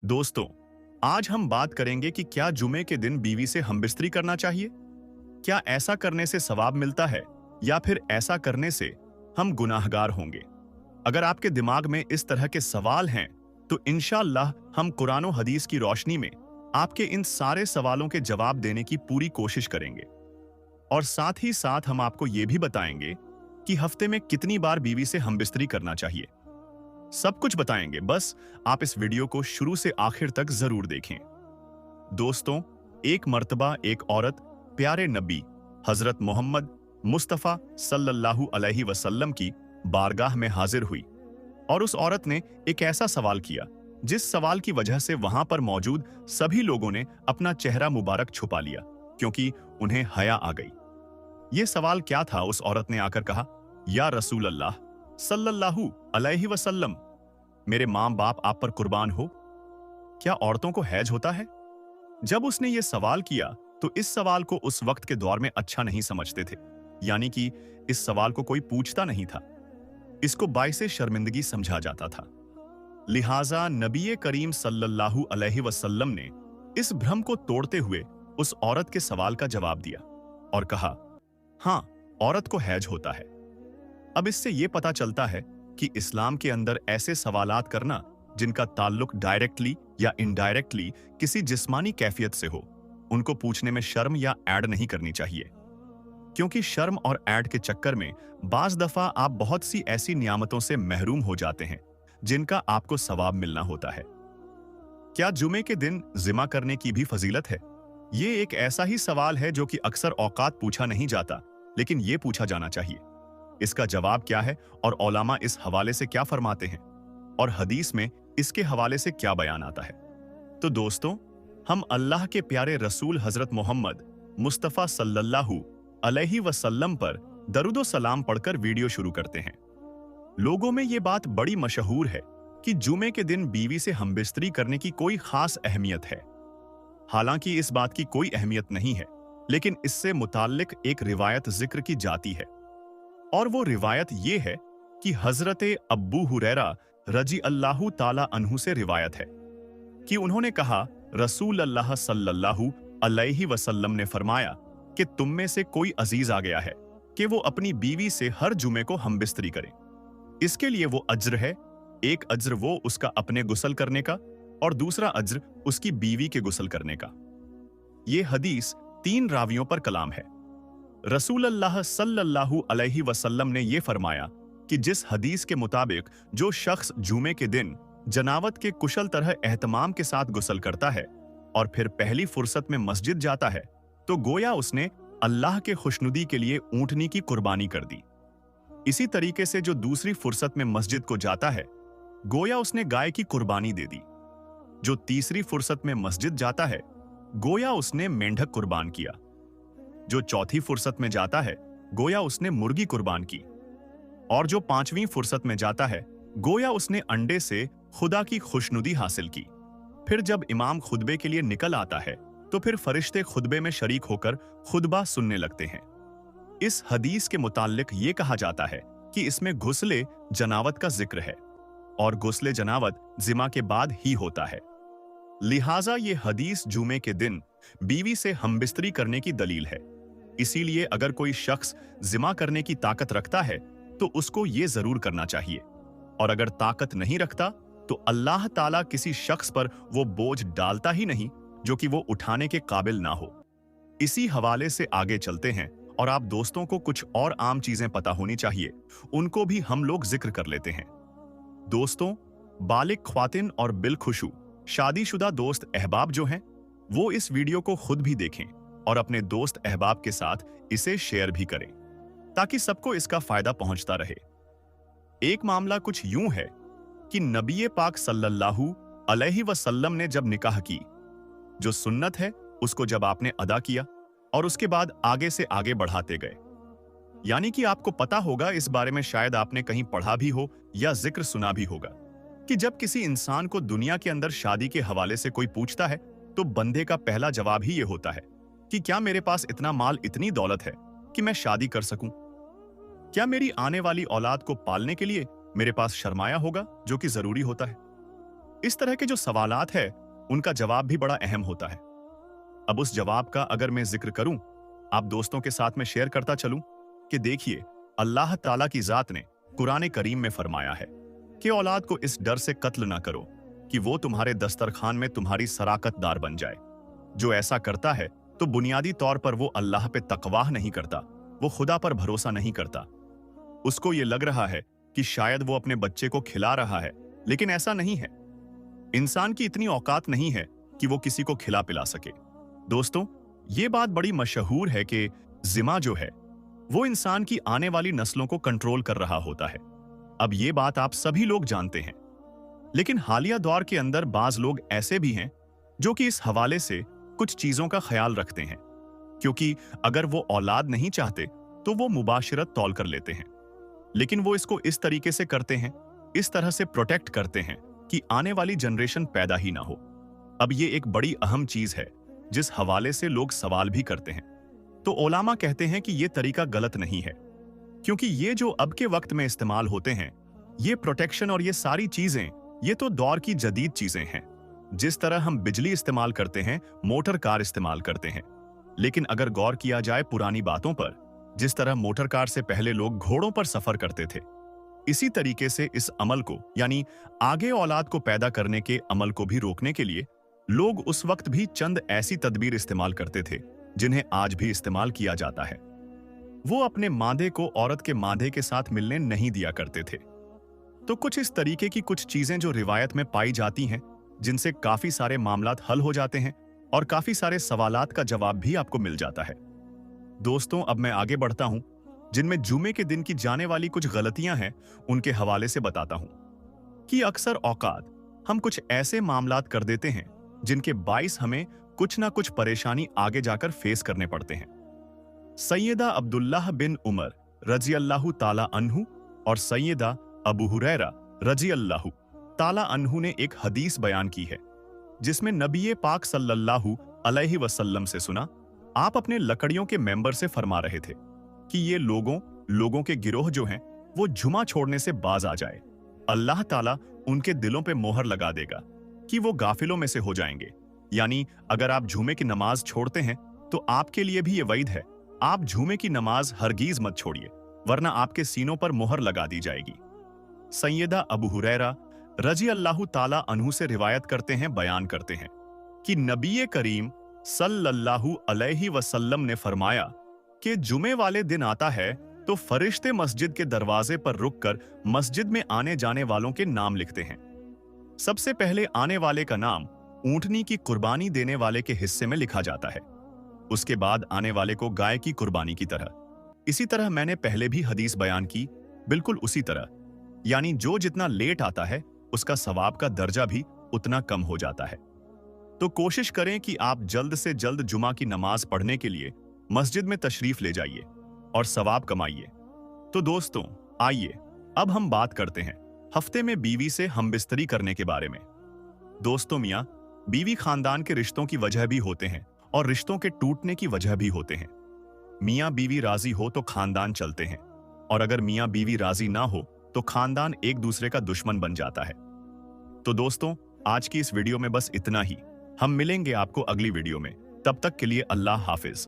दोस्तों, आज हम बात करेंगे कि क्या जुमे के दिन बीवी से हमबिस्तरी करना चाहिए। क्या ऐसा करने से सवाब मिलता है या फिर ऐसा करने से हम गुनाहगार होंगे। अगर आपके दिमाग में इस तरह के सवाल हैं तो इंशाअल्लाह हम कुरान और हदीस की रोशनी में आपके इन सारे सवालों के जवाब देने की पूरी कोशिश करेंगे। और साथ ही साथ हम आपको ये भी बताएंगे कि हफ्ते में कितनी बार बीवी से हमबिस्तरी करना चाहिए। सब कुछ बताएंगे, बस आप इस वीडियो को शुरू से आखिर तक जरूर देखें। दोस्तों, एक मर्तबा एक औरत प्यारे नबी हजरत मोहम्मद मुस्तफ़ा सल्लल्लाहु अलैहि वसल्लम की बारगाह में हाजिर हुई और उस औरत ने एक ऐसा सवाल किया जिस सवाल की वजह से वहां पर मौजूद सभी लोगों ने अपना चेहरा मुबारक छुपा लिया क्योंकि उन्हें हया आ गई। ये सवाल क्या था? उस औरत ने आकर कहा, या रसूल अल्लाह सल्लल्लाहु अलैहि वसल्लम, मेरे माँ बाप आप पर कुर्बान हो, क्या औरतों को हैज होता है? जब उसने ये सवाल किया तो इस सवाल को उस वक्त के दौर में अच्छा नहीं समझते थे, यानी कि इस सवाल को कोई पूछता नहीं था, इसको बाइसे शर्मिंदगी समझा जाता था। लिहाजा नबी करीम सल्लल्लाहु अलैहि वसल्लम ने इस भ्रम को तोड़ते हुए उस औरत के सवाल का जवाब दिया और कहा, हां, औरत को हैज होता है। अब इससे यह पता चलता है कि इस्लाम के अंदर ऐसे सवालात करना जिनका ताल्लुक डायरेक्टली या इनडायरेक्टली किसी जिस्मानी कैफियत से हो, उनको पूछने में शर्म या ऐड नहीं करनी चाहिए, क्योंकि शर्म और ऐड के चक्कर में बाज दफा आप बहुत सी ऐसी नियामतों से महरूम हो जाते हैं जिनका आपको सवाब मिलना होता है। क्या जुमे के दिन जिमा करने की भी फजीलत है? ये एक ऐसा ही सवाल है जो कि अक्सर औकात पूछा नहीं जाता, लेकिन ये पूछा जाना चाहिए। इसका जवाब क्या है और उलमा इस हवाले से क्या फरमाते हैं और हदीस में इसके हवाले से क्या बयान आता है। तो दोस्तों, हम अल्लाह के प्यारे रसूल हजरत मोहम्मद मुस्तफ़ा सल्लल्लाहु अलैहि वसल्लम पर दरूद व सलाम पढ़कर वीडियो शुरू करते हैं। लोगों में ये बात बड़ी मशहूर है कि जुमे के दिन बीवी से हमबिस्तरी करने की कोई खास अहमियत है। हालांकि इस बात की कोई अहमियत नहीं है, लेकिन इससे मुताल्लिक एक रिवायत जिक्र की जाती है और वो रिवायत ये है कि हजरत अब्बू हुरैरा रजी अल्लाहु ताला अन्हु से रिवायत है कि उन्होंने कहा, रसूल अल्लाह सल्लल्लाहु अलैहि वसल्लम ने फरमाया कि तुम में से कोई अजीज आ गया है कि वो अपनी बीवी से हर जुमे को हमबिस्तरी करे। इसके लिए वो अज्र है, एक अज्र वो उसका अपने गुस्ल करने का और दूसरा अज्र उसकी बीवी के गुस्ल करने का। ये हदीस 3 रावियों पर कलाम है। रसूल अल्लाह सल्लल्लाहु अलैहि वसल्लम ने यह फरमाया कि जिस हदीस के मुताबिक जो शख्स जुमे के दिन जनावत के कुशल तरह एहतमाम के साथ गुस्ल करता है और फिर पहली फुर्सत में मस्जिद जाता है तो गोया उसने अल्लाह के खुशनुदी के लिए ऊंटनी की कुर्बानी कर दी। इसी तरीके से जो दूसरी फुर्सत में मस्जिद को जाता है गोया उसने गाय की कुर्बानी दे दी। जो तीसरी फुर्सत में मस्जिद जाता है गोया उसने मेंढक कुर्बान किया। जो चौथी फुर्सत में जाता है गोया उसने मुर्गी कुर्बान की और जो 5वीं फुर्सत में जाता है गोया उसने अंडे से खुदा की खुशनुदी हासिल की। फिर जब इमाम खुतबे के लिए निकल आता है तो फिर फरिश्ते खुतबे में शरीक होकर खुतबा सुनने लगते हैं। इस हदीस के मुताल्लिक ये कहा जाता है कि इसमें गुस्ले जनावत का जिक्र है और गुस्ले जनावत जिमा के बाद ही होता है। लिहाजा ये हदीस जुमे के दिन बीवी से हमबिस्तरी करने की दलील है। इसीलिए अगर कोई शख्स जिमा करने की ताकत रखता है तो उसको ये जरूर करना चाहिए, और अगर ताकत नहीं रखता तो अल्लाह ताला किसी शख्स पर वो बोझ डालता ही नहीं जो कि वो उठाने के काबिल ना हो। इसी हवाले से आगे चलते हैं और आप दोस्तों को कुछ और आम चीजें पता होनी चाहिए, उनको भी हम लोग जिक्र कर लेते हैं। दोस्तों, बालिग ख्वातिन और बिलखुशू शादीशुदा दोस्त अहबाब जो हैं वो इस वीडियो को खुद भी देखें और अपने दोस्त अहबाब के साथ इसे शेयर भी करें ताकि सबको इसका फायदा पहुंचता रहे। एक मामला कुछ यूं है कि नबी पाक सल्लल्लाहु अलैहि वसल्लम ने जब निकाह की, जो सुन्नत है उसको जब आपने अदा किया और उसके बाद आगे से आगे बढ़ाते गए, यानी कि आपको पता होगा, इस बारे में शायद आपने कहीं पढ़ा भी हो या जिक्र सुना भी होगा कि जब किसी इंसान को दुनिया के अंदर शादी के हवाले से कोई पूछता है तो बंदे का पहला जवाब ही ये होता है कि क्या मेरे पास इतना माल, इतनी दौलत है कि मैं शादी कर सकूं? क्या मेरी आने वाली औलाद को पालने के लिए मेरे पास शर्माया होगा, जो कि जरूरी होता है? इस तरह के जो सवालात है उनका जवाब भी बड़ा अहम होता है। अब उस जवाब का अगर मैं जिक्र करूं, आप दोस्तों के साथ में शेयर करता चलूं कि देखिए, अल्लाह ताला की जात ने कुरान करीम में फरमाया है कि औलाद को इस डर से कत्ल ना करो कि वो तुम्हारे दस्तरखान में तुम्हारी सराकतदार बन जाए। जो ऐसा करता है तो बुनियादी तौर पर वो अल्लाह पे तकवाह नहीं करता, वो खुदा पर भरोसा नहीं करता। उसको ये लग रहा है कि शायद वो अपने बच्चे को खिला रहा है, लेकिन ऐसा नहीं है। इंसान की इतनी औकात नहीं है कि वो किसी को खिला पिला सके। दोस्तों, ये बात बड़ी मशहूर है कि जिमा जो है वो इंसान की आने वाली नस्लों को कंट्रोल कर रहा होता है। अब ये बात आप सभी लोग जानते हैं, लेकिन हालिया दौर के अंदर बाज लोग ऐसे भी हैं जो कि इस हवाले से कुछ चीजों का ख्याल रखते हैं, क्योंकि अगर वो औलाद नहीं चाहते तो वो मुबाशिरत तौल कर लेते हैं, लेकिन वो इसको इस तरीके से करते हैं, इस तरह से प्रोटेक्ट करते हैं कि आने वाली जनरेशन पैदा ही ना हो। अब ये एक बड़ी अहम चीज है जिस हवाले से लोग सवाल भी करते हैं। तो उलामा कहते हैं कि ये तरीका गलत नहीं है, क्योंकि ये जो अब के वक्त में इस्तेमाल होते हैं, ये प्रोटेक्शन और ये सारी चीजें, ये तो दौर की जदीद चीजें हैं। जिस तरह हम बिजली इस्तेमाल करते हैं, मोटर कार इस्तेमाल करते हैं, लेकिन अगर गौर किया जाए पुरानी बातों पर, जिस तरह मोटर कार से पहले लोग घोड़ों पर सफर करते थे, इसी तरीके से इस अमल को, यानी आगे औलाद को पैदा करने के अमल को भी रोकने के लिए लोग उस वक्त भी चंद ऐसी तदबीर इस्तेमाल करते थे जिन्हें आज भी इस्तेमाल किया जाता है। वो अपने मादे को औरत के मादे के साथ मिलने नहीं दिया करते थे। तो कुछ इस तरीके की कुछ चीजें जो रिवायत में पाई जाती हैं, जिनसे काफी सारे मामलात हल हो जाते हैं और काफी सारे सवालात का जवाब भी आपको मिल जाता है। दोस्तों, अब मैं आगे बढ़ता हूं, जिनमें जुमे के दिन की जाने वाली कुछ गलतियां हैं उनके हवाले से बताता हूं कि अक्सर औकात हम कुछ ऐसे मामलात कर देते हैं जिनके बाइस हमें कुछ ना कुछ परेशानी आगे जाकर फेस करने पड़ते हैं। सैयदा अब्दुल्लाह बिन उमर रजी अल्लाहु ताला अन्हु और सैयदा अबू हुरैरा रजी अल्लाहु ताला अन्हु ने एक हदीस बयान की है, जिसमें नबी पाक सल्लल्लाहु अलैहि वसल्लम से सुना, आप अपने लकड़ियों के मेंबर से फरमा रहे थे कि ये लोगों के गिरोह जो हैं वो जुमा छोड़ने से बाज आ जाए, अल्लाह ताला उनके दिलों पे मोहर लगा देगा कि वो गाफिलों में से हो जाएंगे। यानी अगर आप जुमे की नमाज छोड़ते हैं तो आपके लिए भी ये वईद है, आप जुमे की नमाज हरगिज मत छोड़िए, वरना आपके सीनों पर मोहर लगा दी जाएगी। सैयदा अबू हुरैरा रजी अल्लाहु ताला अन्हु से रिवायत करते हैं, बयान करते हैं कि नबी करीम सल्लल्लाहु अलैहि वसल्लम ने फरमाया कि जुमे वाले दिन आता है तो फरिश्ते मस्जिद के दरवाजे पर रुककर मस्जिद में आने जाने वालों के नाम लिखते हैं। सबसे पहले आने वाले का नाम ऊंटनी की कुर्बानी देने वाले के हिस्से में लिखा जाता है, उसके बाद आने वाले को गाय की कुर्बानी की तरह। इसी तरह मैंने पहले भी हदीस बयान की, बिल्कुल उसी तरह, यानी जो जितना लेट आता है उसका सवाब का दर्जा भी उतना कम हो जाता है। तो कोशिश करें कि आप जल्द से जल्द जुमा की नमाज पढ़ने के लिए मस्जिद में तशरीफ ले जाइए और सवाब कमाइए। तो दोस्तों, आइए अब हम बात करते हैं हफ्ते में बीवी से हमबिस्तरी करने के बारे में। दोस्तों, मियां बीवी खानदान के रिश्तों की वजह भी होते हैं और रिश्तों के टूटने की वजह भी होते हैं। मियां बीवी राजी हो तो खानदान चलते हैं, और अगर मियां बीवी राजी ना हो तो खानदान एक दूसरे का दुश्मन बन जाता है। तो दोस्तों, आज की इस वीडियो में बस इतना ही। हम मिलेंगे आपको अगली वीडियो में, तब तक के लिए अल्लाह हाफिज।